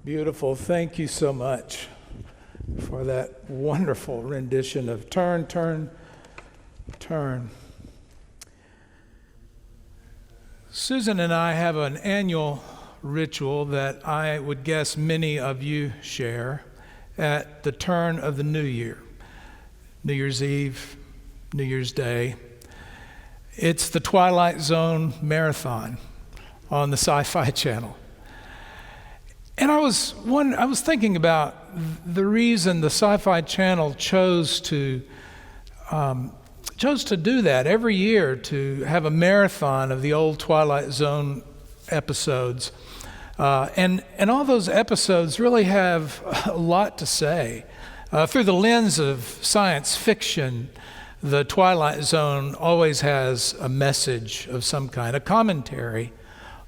Beautiful. Thank you so much for that wonderful rendition of Turn, Turn, Turn. Susan and I have an annual ritual that I would guess many of you share at the turn of the new year. New Year's Eve, New Year's Day. It's the Twilight Zone Marathon on the Sci-Fi Channel. And I was thinking about the reason the Sci-Fi Channel chose to do that every year, to have a marathon of the old Twilight Zone episodes. And all those episodes really have a lot to say. Through the lens of science fiction, the Twilight Zone always has a message of some kind, a commentary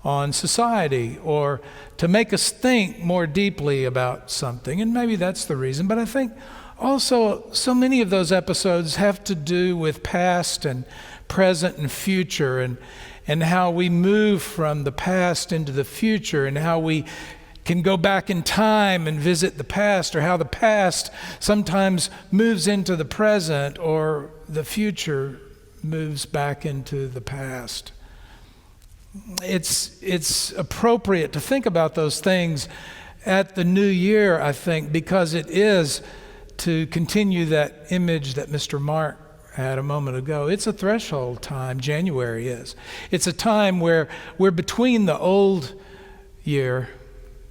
on society, or to make us think more deeply about something. And maybe that's the reason. But I think also so many of those episodes have to do with past and present and future, and how we move from the past into the future, and how we can go back in time and visit the past, or how the past sometimes moves into the present, or the future moves back into the past. It's appropriate to think about those things at the new year, I think, because it is to continue that image that Mr. Mark had a moment ago. It's a threshold time, January is. It's a time where we're between the old year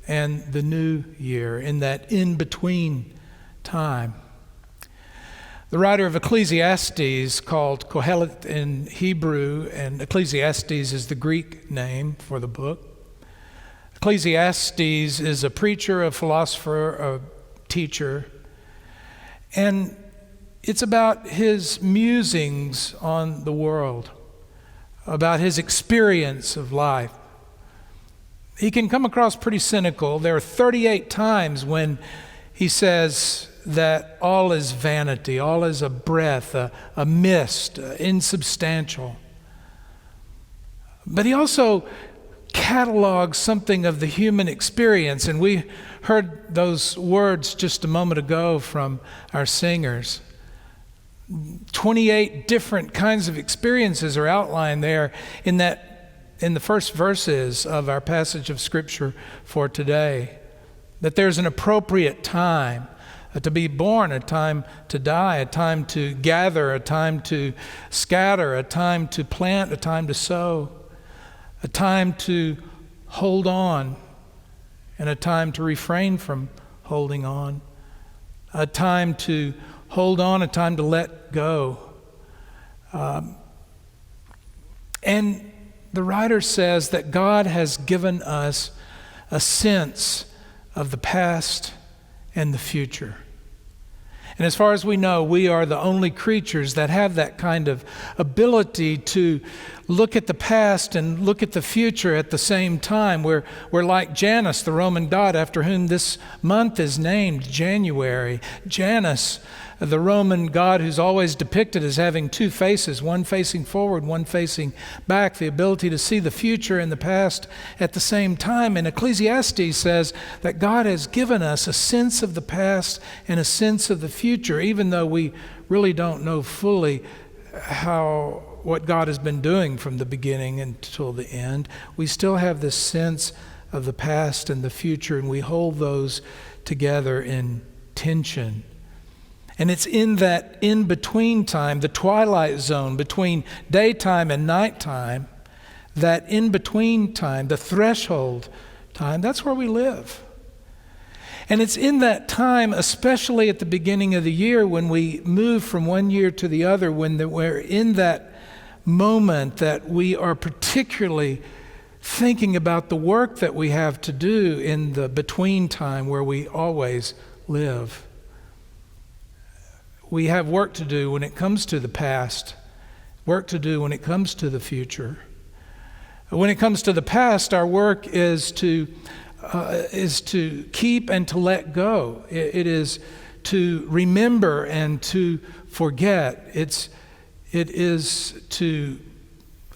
and the new year, in that in-between time. The writer of Ecclesiastes, called Kohelet in Hebrew, and Ecclesiastes is the Greek name for the book. Ecclesiastes is a preacher, a philosopher, a teacher, and it's about his musings on the world, about his experience of life. He can come across pretty cynical. There are 38 times when he says that all is vanity, all is a breath, a mist, insubstantial. But he also catalogs something of the human experience, and we heard those words just a moment ago from our singers. 28 different kinds of experiences are outlined there in the first verses of our passage of Scripture for today. That there's an appropriate time to be born, a time to die, a time to gather, a time to scatter, a time to plant, a time to sow, a time to hold on, and a time to refrain from holding on, a time to hold on, a time to let go. And the writer says that God has given us a sense of the past and the future. And as far as we know, we are the only creatures that have that kind of ability to look at the past and look at the future at the same time. We're like Janus, the Roman god after whom this month is named, January. Janus, the Roman god who's always depicted as having two faces, one facing forward, one facing back, the ability to see the future and the past at the same time. And Ecclesiastes says that God has given us a sense of the past and a sense of the future, even though we really don't know fully what God has been doing from the beginning until the end. We still have this sense of the past and the future, and we hold those together in tension. And it's in that in-between time, the twilight zone between daytime and nighttime, that in-between time, the threshold time, that's where we live. And it's in that time, especially at the beginning of the year, when we move from one year to the other, when we're in that moment that we are particularly thinking about the work that we have to do in the between time where we always live. We have work to do when it comes to the past, work to do when it comes to the future. When it comes to the past, our work is to keep and to let go. It is to remember and to forget. It is to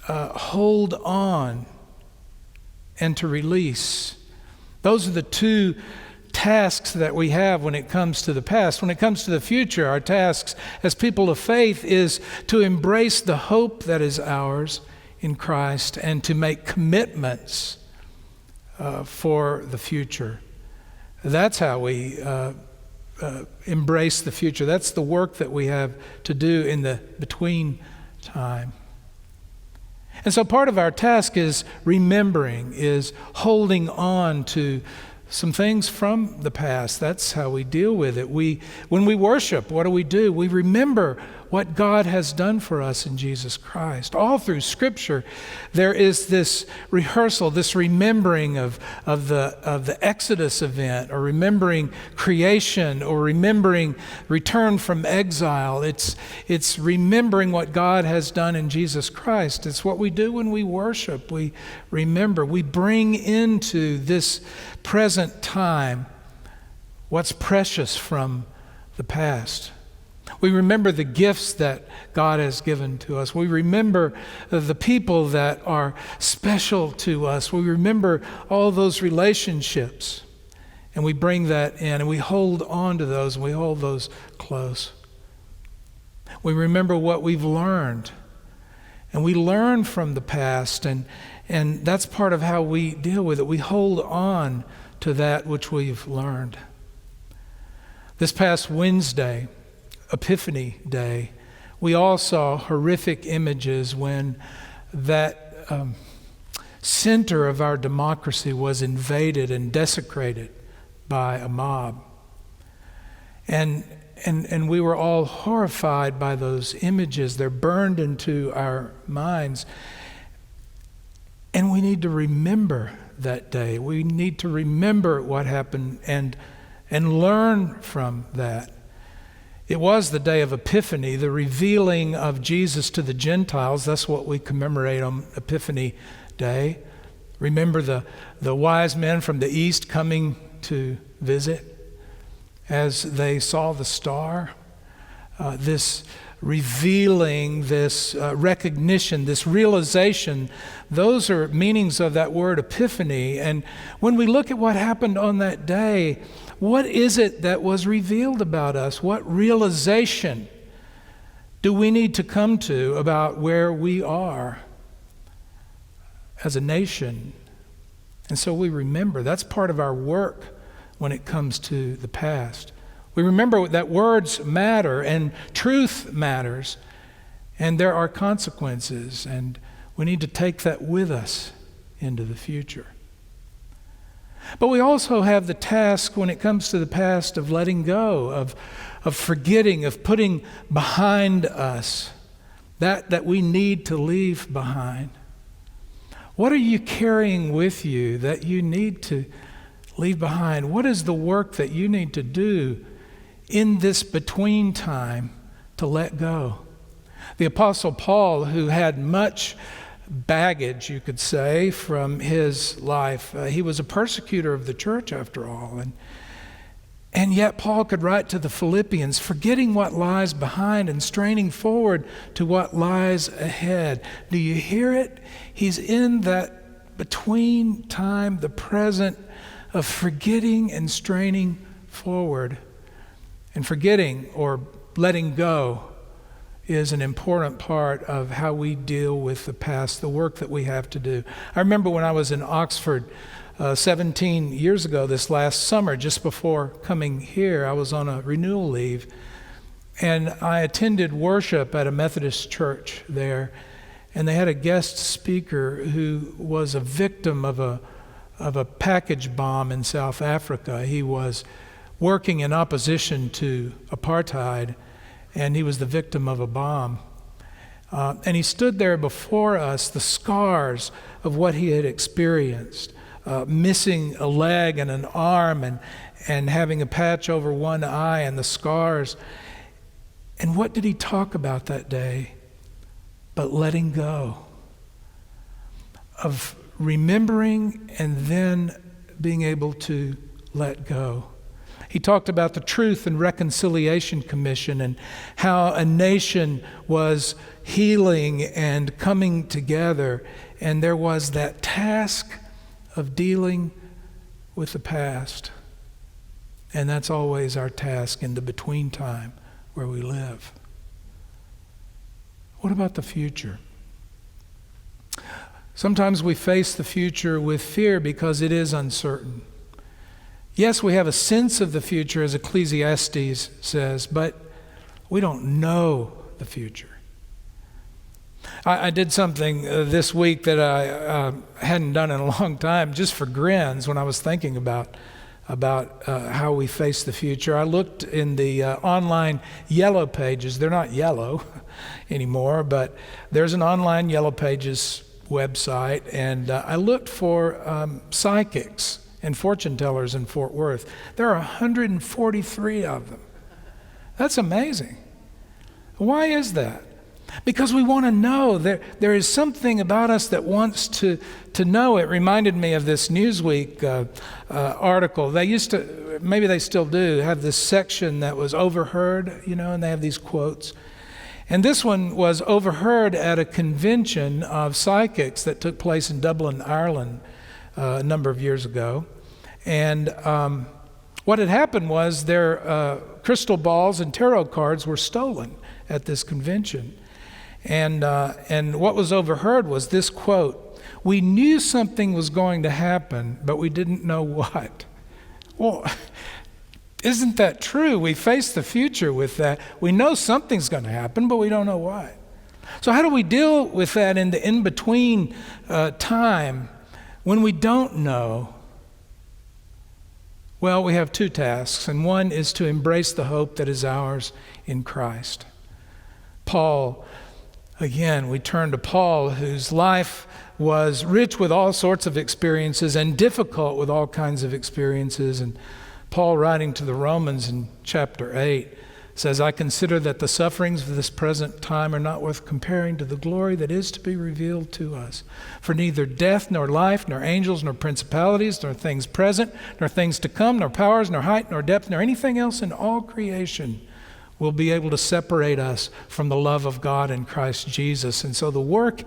hold on and to release. Those are the two tasks that we have when it comes to the past. When it comes to the future, our tasks as people of faith is to embrace the hope that is ours in Christ and to make commitments for the future. That's how we embrace the future. That's the work that we have to do in the between time. And so part of our task is remembering, is holding on to some things from the past. That's how we deal with it. When we worship, what do? We remember what God has done for us in Jesus Christ. All through Scripture, there is this rehearsal, this remembering of the Exodus event, or remembering creation, or remembering return from exile. It's remembering what God has done in Jesus Christ. It's what we do when we worship. We remember. We bring into this present time what's precious from the past. We remember the gifts that God has given to us. We remember the people that are special to us. We remember all those relationships, and we bring that in, and we hold on to those, and we hold those close. We remember what we've learned, and we learn from the past, and that's part of how we deal with it. We hold on to that which we've learned. This past Wednesday, Epiphany Day, we all saw horrific images when that center of our democracy was invaded and desecrated by a mob. And we were all horrified by those images. They're burned into our minds. And we need to remember that day. We need to remember what happened and learn from that. It was the day of Epiphany, the revealing of Jesus to the Gentiles. That's what we commemorate on Epiphany Day. Remember the wise men from the east coming to visit as they saw the star. This revealing, this recognition, this realization, those are meanings of that word epiphany. And when we look at what happened on that day, what is it that was revealed about us? What realization do we need to come to about where we are as a nation? And so we remember. That's part of our work when it comes to the past. We remember that words matter and truth matters, and there are consequences, and we need to take that with us into the future. But we also have the task when it comes to the past of letting go, of forgetting, of putting behind us that we need to leave behind. What are you carrying with you that you need to leave behind? What is the work that you need to do in this between time to let go? The Apostle Paul, who had much baggage, you could say, from his life. He was a persecutor of the church, after all. And yet Paul could write to the Philippians, forgetting what lies behind and straining forward to what lies ahead. Do you hear it? He's in that between time, the present, of forgetting and straining forward. And forgetting or letting go is an important part of how we deal with the past, the work that we have to do. I remember when I was in Oxford 17 years ago, this last summer, just before coming here, I was on a renewal leave, and I attended worship at a Methodist church there, and they had a guest speaker who was a victim of a package bomb in South Africa. He was working in opposition to apartheid, and he was the victim of a bomb. And he stood there before us, the scars of what he had experienced, missing a leg and an arm and having a patch over one eye and the scars. And what did he talk about that day? But letting go, of remembering and then being able to let go. He talked about the Truth and Reconciliation Commission and how a nation was healing and coming together. And there was that task of dealing with the past. And that's always our task in the between time where we live. What about the future? Sometimes we face the future with fear because it is uncertain. Yes, we have a sense of the future, as Ecclesiastes says, but we don't know the future. I did something this week that I hadn't done in a long time, just for grins, when I was thinking about how we face the future. I looked in the online yellow pages. They're not yellow anymore, but there's an online yellow pages website, and I looked for psychics and fortune tellers in Fort Worth. There are 143 of them. That's amazing. Why is that? Because we want to know. There is something about us that wants to know. It reminded me of this Newsweek article. They used to, maybe they still do, have this section that was overheard, and they have these quotes. And this one was overheard at a convention of psychics that took place in Dublin, Ireland, a number of years ago. And what had happened was their crystal balls and tarot cards were stolen at this convention. And what was overheard was this quote: "We knew something was going to happen, but we didn't know what." Well, isn't that true? We face the future with that. We know something's going to happen, but we don't know what. So how do we deal with that in the in-between time when we don't know? Well, we have two tasks, and one is to embrace the hope that is ours in Christ. Paul, again, we turn to Paul, whose life was rich with all sorts of experiences and difficult with all kinds of experiences. And Paul, writing to the Romans in chapter 8, says, "I consider that the sufferings of this present time are not worth comparing to the glory that is to be revealed to us. For neither death, nor life, nor angels, nor principalities, nor things present, nor things to come, nor powers, nor height, nor depth, nor anything else in all creation will be able to separate us from the love of God in Christ Jesus." And so the work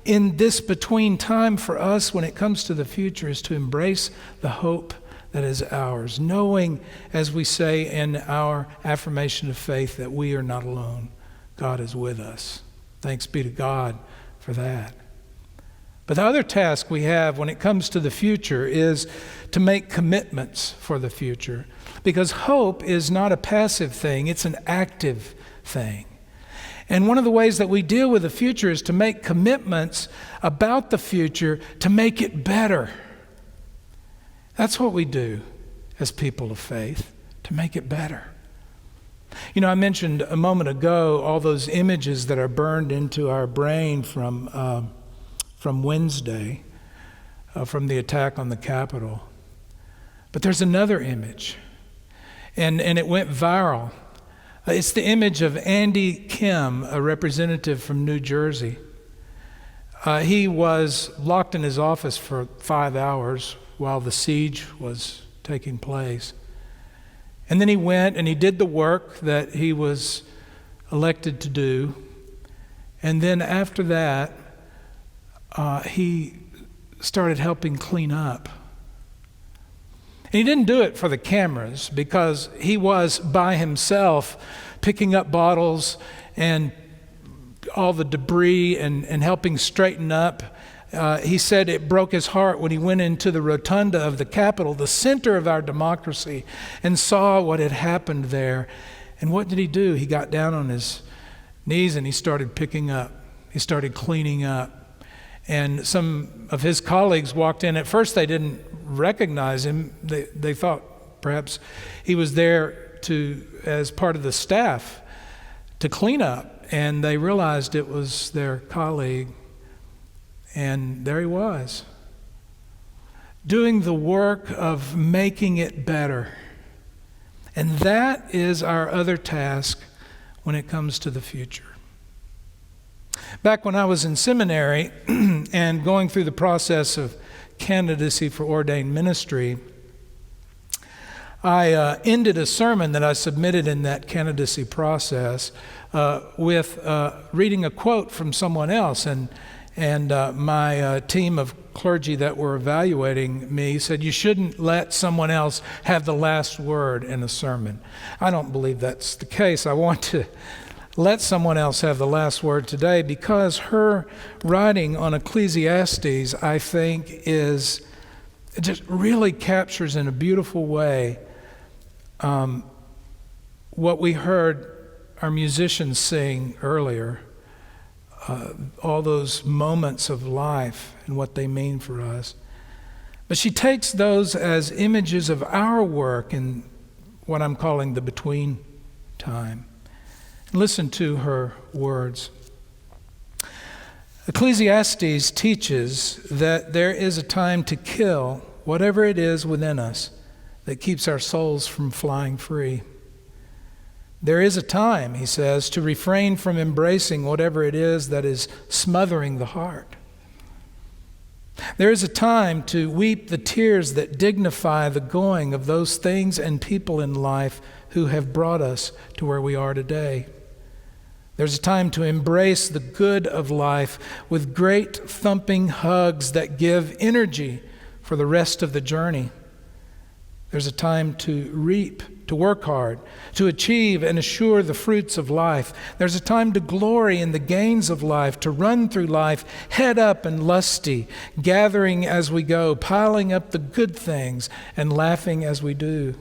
in this between time for us when it comes to the future is to embrace the hope that is ours, knowing, as we say in our affirmation of faith, that we are not alone. God is with us. Thanks be to God for that. But the other task we have when it comes to the future is to make commitments for the future. Because hope is not a passive thing, it's an active thing. And one of the ways that we deal with the future is to make commitments about the future to make it better. That's what we do as people of faith, to make it better. I mentioned a moment ago all those images that are burned into our brain from Wednesday, from the attack on the Capitol. But there's another image, and it went viral. It's the image of Andy Kim, a representative from New Jersey. He was locked in his office for 5 hours while the siege was taking place. And then he went and he did the work that he was elected to do. And then after that, he started helping clean up. And he didn't do it for the cameras, because he was by himself picking up bottles and all the debris and helping straighten up. He said it broke his heart when he went into the rotunda of the Capitol, the center of our democracy, and saw what had happened there. And what did he do? He got down on his knees and he started picking up. He started cleaning up. And some of his colleagues walked in. At first they didn't recognize him. They thought perhaps he was there as part of the staff to clean up. And they realized it was their colleague. And there he was, doing the work of making it better. And that is our other task when it comes to the future. Back when I was in seminary and going through the process of candidacy for ordained ministry, I ended a sermon that I submitted in that candidacy process with reading a quote from someone else. And And my team of clergy that were evaluating me said, you shouldn't let someone else have the last word in a sermon. I don't believe that's the case. I want to let someone else have the last word today because her writing on Ecclesiastes, I think, it just really captures in a beautiful way what we heard our musicians sing earlier. All those moments of life and what they mean for us. But she takes those as images of our work in what I'm calling the between time. Listen to her words. Ecclesiastes teaches that there is a time to kill whatever it is within us that keeps our souls from flying free. There is a time, he says, to refrain from embracing whatever it is that is smothering the heart. There is a time to weep the tears that dignify the going of those things and people in life who have brought us to where we are today. There's a time to embrace the good of life with great thumping hugs that give energy for the rest of the journey. There's a time to reap, to work hard, to achieve and assure the fruits of life. There's a time to glory in the gains of life, to run through life head up and lusty, gathering as we go, piling up the good things and laughing as we do.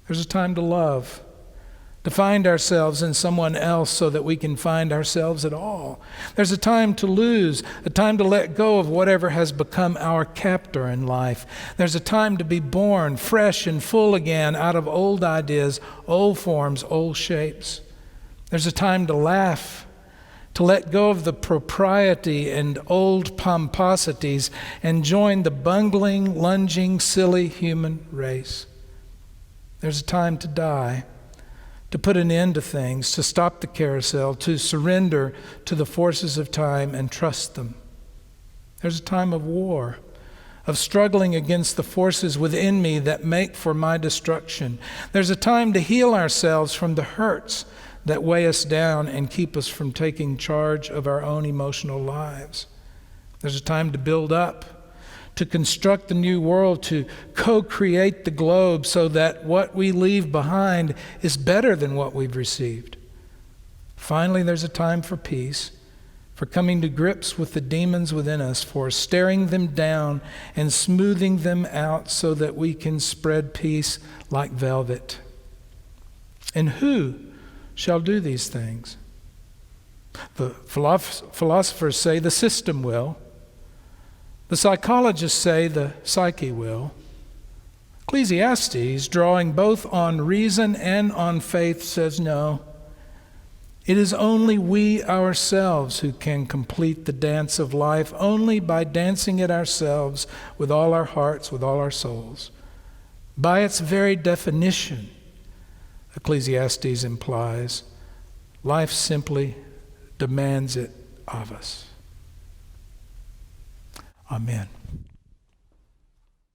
There's a time to love, to find ourselves in someone else so that we can find ourselves at all. There's a time to lose, a time to let go of whatever has become our captor in life. There's a time to be born fresh and full again out of old ideas, old forms, old shapes. There's a time to laugh, to let go of the propriety and old pomposities and join the bungling, lunging, silly human race. There's a time to die, to put an end to things, to stop the carousel, to surrender to the forces of time and trust them. There's a time of war, of struggling against the forces within me that make for my destruction. There's a time to heal ourselves from the hurts that weigh us down and keep us from taking charge of our own emotional lives. There's a time to build up, to construct the new world, to co-create the globe so that what we leave behind is better than what we've received. Finally, there's a time for peace, for coming to grips with the demons within us, for staring them down and smoothing them out so that we can spread peace like velvet. And who shall do these things? The philosophers say the system will. The psychologists say the psyche will. Ecclesiastes, drawing both on reason and on faith, says no. It is only we ourselves who can complete the dance of life, only by dancing it ourselves with all our hearts, with all our souls. By its very definition, Ecclesiastes implies, life simply demands it of us. Amen.